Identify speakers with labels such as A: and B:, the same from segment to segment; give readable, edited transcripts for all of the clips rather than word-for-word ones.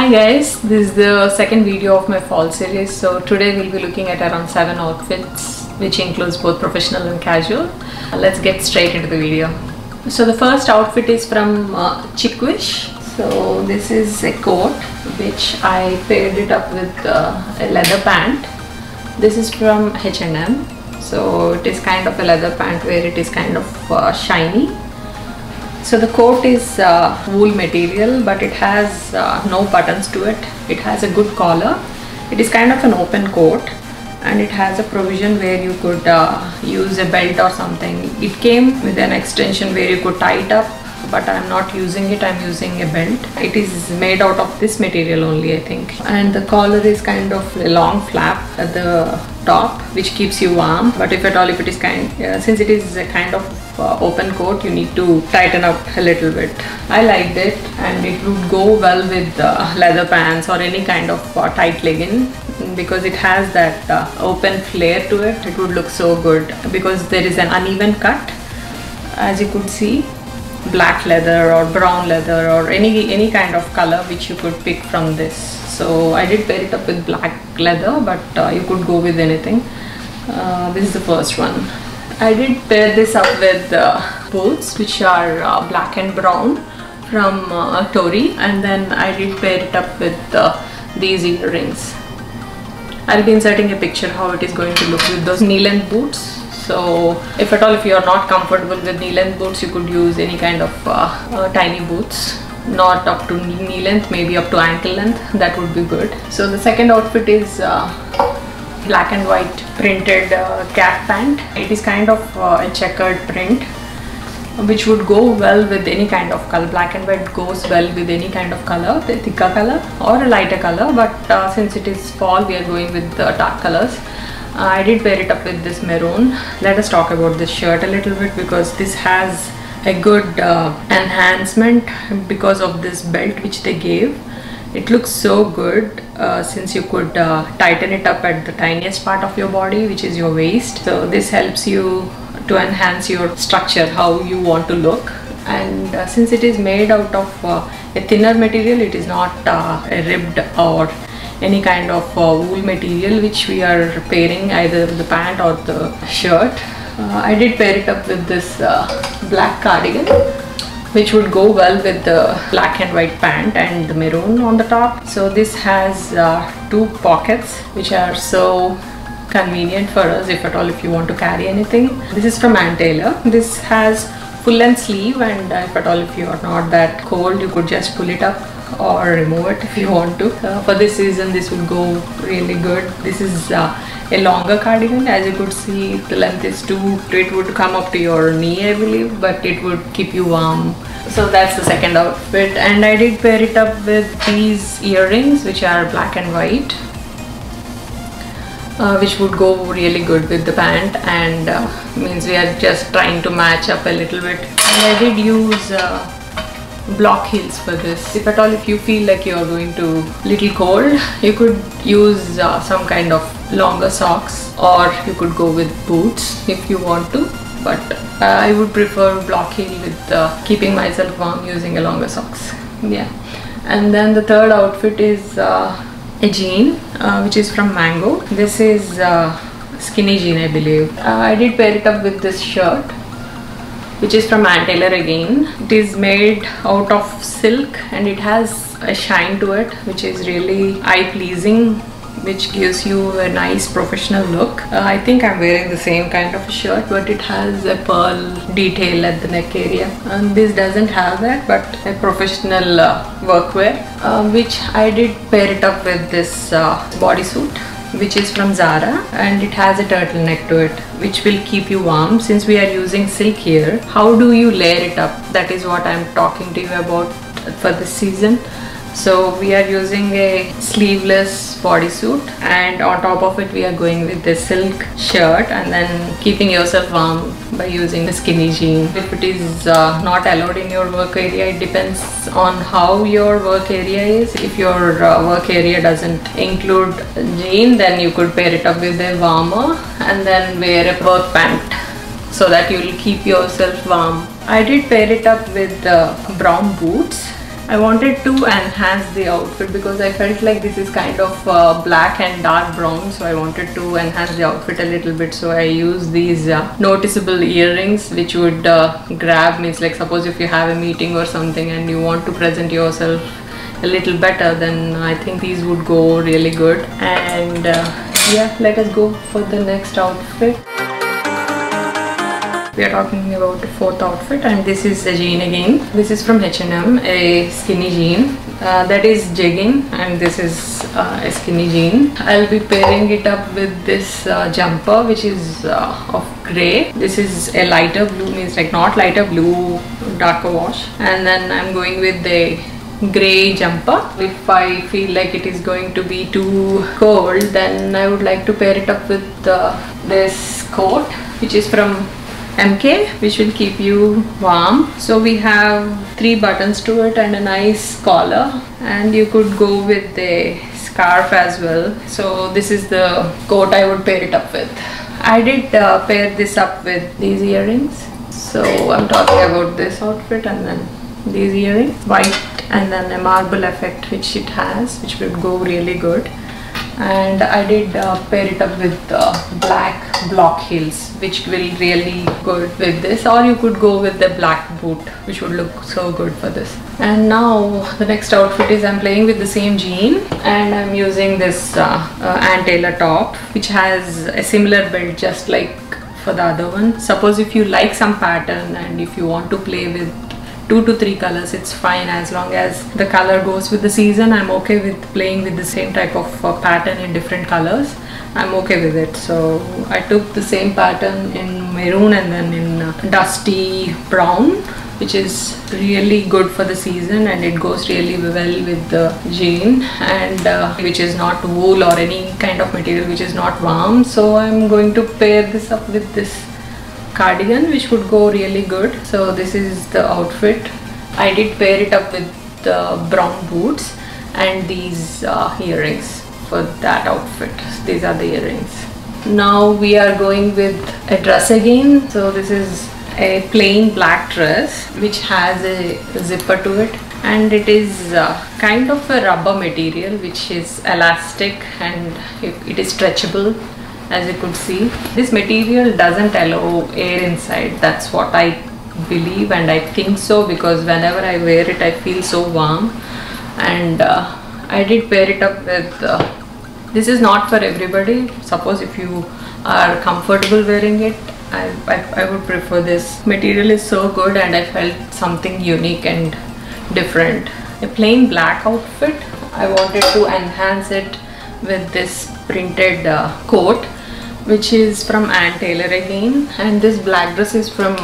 A: Hi guys, this is the second video of my fall series. So today we'll be looking at around 7 outfits which includes both professional and casual. Let's get straight into the video. So the first outfit is from Chickwish. So this is a coat which I paired it up with a leather pant. This is from H&M. So it is kind of a leather pant where it is kind of shiny. So the coat is wool material, but it has no buttons to it. It has a good collar. It is kind of an open coat and it has a provision where you could use a belt or something. It came with an extension where you could tie it up, but I'm not using it. I'm using a belt. It is made out of this material only, I think. And the collar is kind of a long flap at the top which keeps you warm, but if at all, if it is since it is a kind of open coat, you need to tighten up a little bit. I liked it and it would go well with leather pants or any kind of tight legging because it has that open flare to it. It would look so good because there is an uneven cut, as you could see. Black leather or brown leather or any kind of color which you could pick from this. So I did pair it up with black leather, but you could go with anything. This is the first one. I did pair this up with boots which are black and brown from Tori, and then I did pair it up with these earrings. I'll be inserting a picture how it is going to look with those knee-length boots. So if at all, if you are not comfortable with knee-length boots, you could use any kind of tiny boots, not up to knee length, maybe up to ankle length. That would be good. So the second outfit is black and white printed cap pant. It is kind of a checkered print which would go well with any kind of color. Black and white goes well with any kind of color, the thicker color or a lighter color, but since it is fall, we are going with the dark colors. I did pair it up with this maroon. Let us talk about this shirt a little bit because this has a good enhancement because of this belt which they gave. It looks so good since you could tighten it up at the tiniest part of your body, which is your waist. So this helps you to enhance your structure, how you want to look. And since it is made out of a thinner material, it is not a ribbed or any kind of wool material which we are pairing either the pant or the shirt. I did pair it up with this black cardigan which would go well with the black and white pant and the maroon on the top. So this has two pockets which are so convenient for us if at all, if you want to carry anything. This is from Ann Taylor. This has full length sleeve, and if at all, if you are not that cold, you could just pull it up or remove it if you want to. For this season, this would go really good. This is a longer cardigan. As you could see, the length is it would come up to your knee, I believe, but it would keep you warm. So that's the second outfit. And I did pair it up with these earrings which are black and white, which would go really good with the pant, and means we are just trying to match up a little bit. And I did use block heels for this. If at all, if you feel like you are going to little cold, you could use some kind of longer socks, or you could go with boots if you want to, but I would prefer block heel with keeping myself warm using a longer socks. Yeah. And then the third outfit is a jean which is from Mango. This is skinny jean, I believe. I did pair it up with this shirt which is from Ann Taylor again. It is made out of silk and it has a shine to it which is really eye pleasing, which gives you a nice professional look. I think I'm wearing the same kind of a shirt, but it has a pearl detail at the neck area, and this doesn't have that, but a professional workwear, which I did pair it up with this bodysuit which is from Zara, and it has a turtleneck to it which will keep you warm. Since we are using silk here, how do you layer it up? That is what I'm talking to you about for this season. So we are using a sleeveless bodysuit, and on top of it we are going with the silk shirt, and then keeping yourself warm by using the skinny jean. If it is not allowed in your work area, it depends on how your work area is. If your work area doesn't include jean, then you could pair it up with a warmer and then wear a work pant so that you will keep yourself warm. I did pair it up with brown boots I wanted to enhance the outfit because I felt like this is kind of black and dark brown, so I wanted to enhance the outfit a little bit. So I used these noticeable earrings which would grab, means like suppose if you have a meeting or something and you want to present yourself a little better, then I think these would go really good. And yeah, let us go for the next outfit. We are talking about the fourth outfit, and this is a jean again. This is from H&M, a skinny jean. That is jegging, and this is a skinny jean. I'll be pairing it up with this jumper, which is of grey. This is a lighter blue, means like not lighter blue, darker wash. And then I'm going with the grey jumper. If I feel like it is going to be too cold, then I would like to pair it up with this coat, which is from MK, which will keep you warm. So we have 3 buttons to it and a nice collar, and you could go with a scarf as well. So this is the coat I would pair it up with. I did pair this up with these earrings. So I'm talking about this outfit and then these earrings, white and then a marble effect which it has, which would go really good. And I did pair it up with black block heels, which will really good with this, or you could go with the black boot, which would look so good for this. And now the next outfit is I'm playing with the same jean, and I'm using this Ann Taylor top, which has a similar build just like for the other one. Suppose if you like some pattern and if you want to play with 2 to 3 colors, it's fine, as long as the color goes with the season. I'm okay with playing with the same type of pattern in different colors. I'm okay with it. So I took the same pattern in maroon and then in dusty brown, which is really good for the season, and it goes really well with the jean, and which is not wool or any kind of material which is not warm. So I'm going to pair this up with this cardigan, which would go really good. So this is the outfit. I did pair it up with the brown boots and these earrings for that outfit. These are the earrings. Now we are going with a dress again. So this is a plain black dress which has a zipper to it, and it is kind of a rubber material which is elastic and it is stretchable. As you could see, this material doesn't allow air inside. That's what I believe, and I think so, because whenever I wear it I feel so warm. And I did pair it up with this is not for everybody. Suppose if you are comfortable wearing it, I would prefer this. Material is so good, and I felt something unique and different. A plain black outfit, I wanted to enhance it with this printed coat, which is from Ann Taylor again, and this black dress is from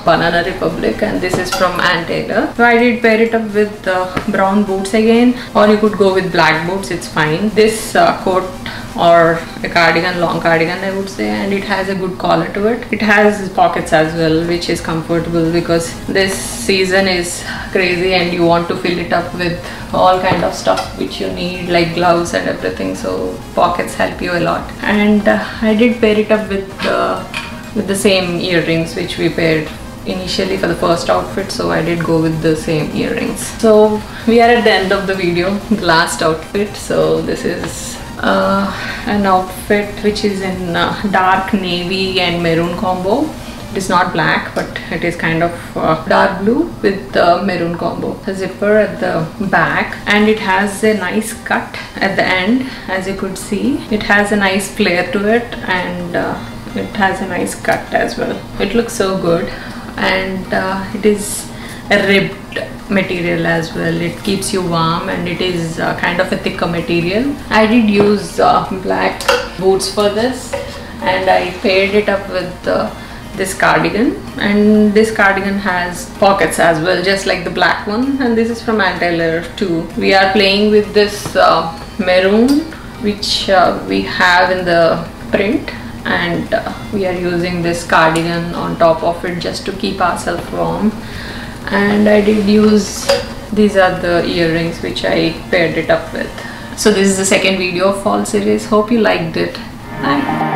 A: Banana Republic, and this is from Ann Taylor. So I did pair it up with brown boots again, or you could go with black boots, it's fine. This coat or a cardigan, long cardigan I would say, and it has a good collar to it. It has pockets as well, which is comfortable because this season is crazy and you want to fill it up with all kind of stuff which you need, like gloves and everything. So pockets help you a lot. And I did pair it up with the same earrings which we paired initially for the first outfit, so I did go with the same earrings. So we are at the end of the video, the last outfit. So this is an outfit which is in dark navy and maroon combo. It is not black, but it is kind of dark blue with the maroon combo. The zipper at the back, and it has a nice cut at the end, as you could see. It has a nice flare to it, and it has a nice cut as well. It looks so good, and it is a ribbed material as well. It keeps you warm, and it is kind of a thicker material. I did use black boots for this, and I paired it up with this cardigan, and this cardigan has pockets as well, just like the black one, and this is from Ann Taylor too. We are playing with this maroon, which we have in the print, and we are using this cardigan on top of it just to keep ourselves warm. And I did use, these are the earrings which I paired it up with. So this is the second video of fall series. Hope you liked it. Bye.